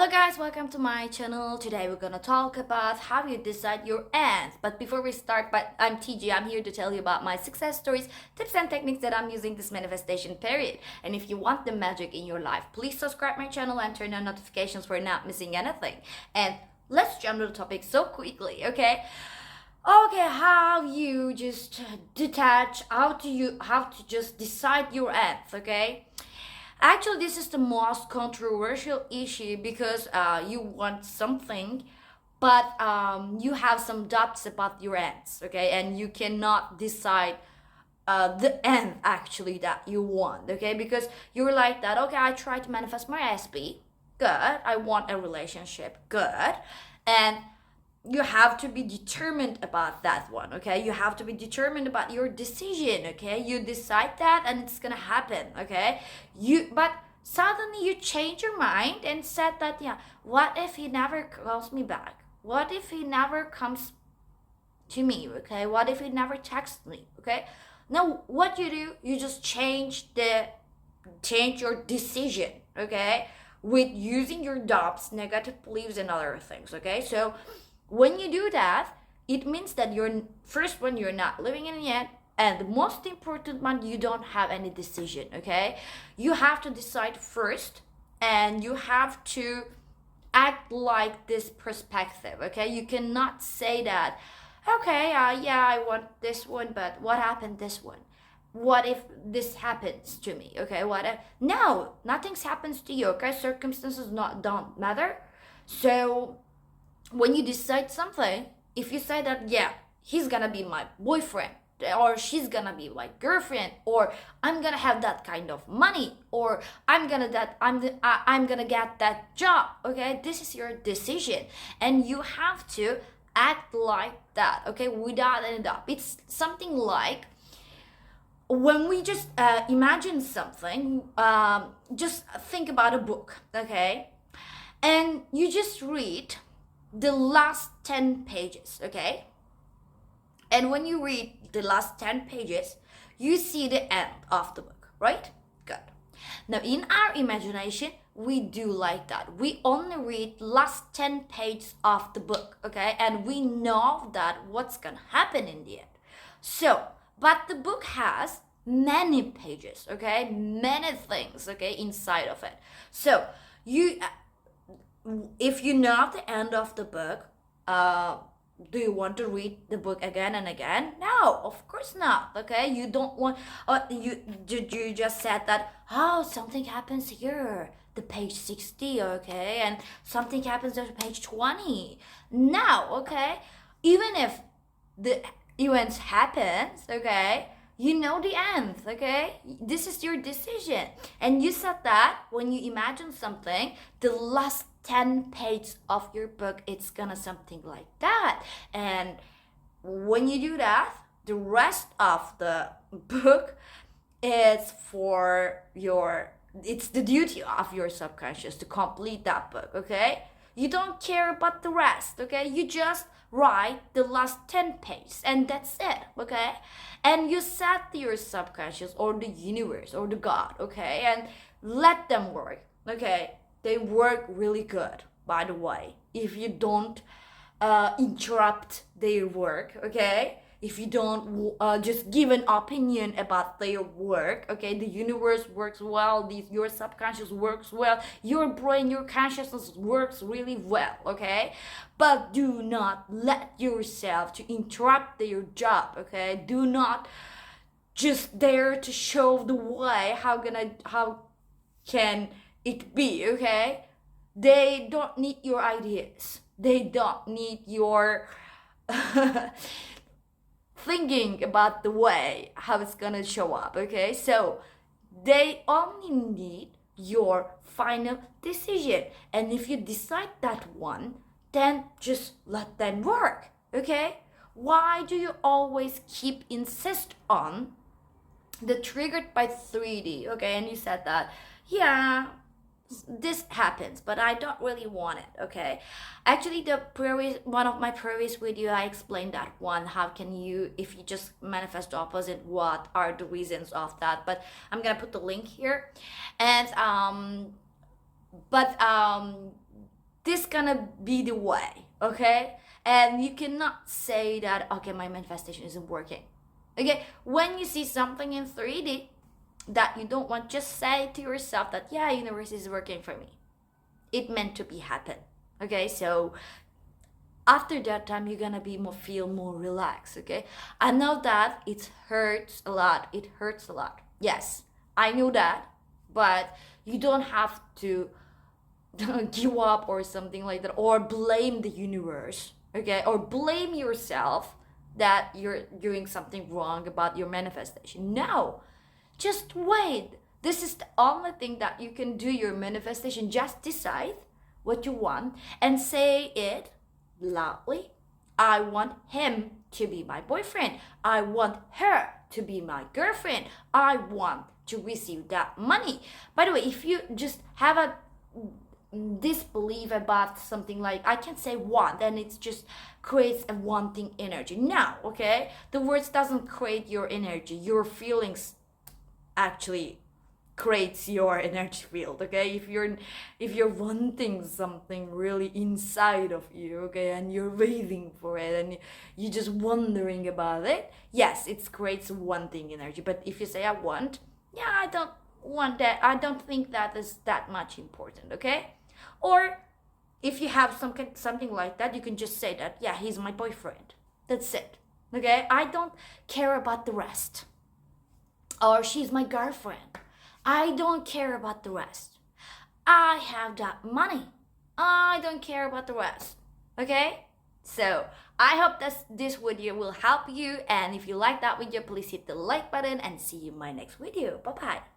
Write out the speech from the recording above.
Hello guys, welcome to my channel. Today we're gonna talk about how you decide your ends. But before we start, I'm TG. I'm here to tell you about my success stories, tips and techniques that I'm using this manifestation period. And if you want the magic in your life, please subscribe my channel and turn on notifications for not missing anything. And let's jump to the topic so quickly, okay? Okay, how you just detach, how to just decide your ends, okay? Actually, this is the most controversial issue because you want something, but you have some doubts about your ends, okay? And you cannot decide the end actually that you want, okay? Because you're like that, okay, I try to manifest my SP, good. I want a relationship, good. And you have to be determined about that one, okay? You have to be determined about your decision, okay? You decide that and it's gonna happen, okay? But suddenly you change your mind and said that, yeah, what if he never calls me back? What if he never comes to me, okay? What if he never texts me, okay? Now what you do, you just change your decision, okay? With using your doubts, negative beliefs and other things, okay? So when you do that, it means that you're not living in it yet, and the most important one, you don't have any decision, okay? You have to decide first, and you have to act like this perspective, okay? You cannot say that, okay, yeah, I want this one, but what happened this one? What if this happens to me, okay? What if, no, nothing happens to you, okay? Circumstances don't matter. So when you decide something, if you say that, yeah, he's gonna be my boyfriend, or she's gonna be my girlfriend, or I'm gonna have that kind of money, or I'm gonna get that job, okay? This is your decision, and you have to act like that, okay? Without any doubt. It's something like when we just imagine something, just think about a book, okay? And you just read the last 10 pages, okay? And when you read the last 10 pages, you see the end of the book, right? Good. Now, in our imagination, we do like that. We only read last 10 pages of the book, okay? And we know that what's gonna happen in the end. So, but the book has many pages, okay? Many things, okay, inside of it. So, if you know the end of the book, do you want to read the book again and again? No, of course not, okay? You don't want, you just said that, oh, something happens here, the page 60, okay? And something happens at page 20. No, okay? Even if the events happens, okay? You know the end, okay? This is your decision. And you said that when you imagine something, the last 10 pages of your book, it's gonna something like that. And when you do that, the rest of the book is it's the duty of your subconscious to complete that book, okay? You don't care about the rest, okay? You just write the last 10 pages and that's it, okay? And you set your subconscious or the universe or the God, okay? And let them work, okay? They work really good, by the way, if you don't interrupt their work, okay? If you don't just give an opinion about their work, okay? The universe works well, your subconscious works well, your brain, your consciousness works really well, okay? But do not let yourself to interrupt their job, okay? Do not just dare to show the way how can it be, okay? They don't need your ideas. They don't need your thinking about the way how it's gonna show up, okay? So they only need your final decision. And if you decide that one, then just let them work, okay? Why do you always keep insist on the triggered by 3D, okay? And you said that, yeah, this happens, but I don't really want it, okay? Actually, one of my previous video, I explained that one. How can you, if you just manifest the opposite, what are the reasons of that? But I'm gonna put the link here. And but this gonna be the way, okay? And you cannot say that, okay, my manifestation isn't working. Okay, when you see something in 3D that you don't want, just say to yourself that, yeah, universe is working for me. It meant to be happen. Okay, so after that time you're gonna be feel more relaxed. Okay, I know that it hurts a lot. It hurts a lot. Yes, I know that, but you don't have to give up or something like that, or blame the universe, okay, or blame yourself that you're doing something wrong about your manifestation. No, just wait. This is the only thing that you can do your manifestation. Just decide what you want and say it loudly. I want him to be my boyfriend. I want her to be my girlfriend. I want to receive that money. By the way, if you just have a disbelief about something, like I can say want, then it just creates a wanting energy. No, okay, the words doesn't create your energy. Your feelings actually creates your energy field. Okay, if you're wanting something really inside of you, okay, and you're waiting for it and you're just wondering about it, yes, it creates wanting energy. But if you say I want, yeah, I don't want that, I don't think that is that much important. Okay, or if you have something like that, you can just say that, yeah, he's my boyfriend. That's it. Okay, I don't care about the rest. Or she's my girlfriend. I don't care about the rest. I have that money. I don't care about the rest. Okay? So I hope that this video will help you, and if you like that video, please hit the like button and see you in my next video. Bye bye.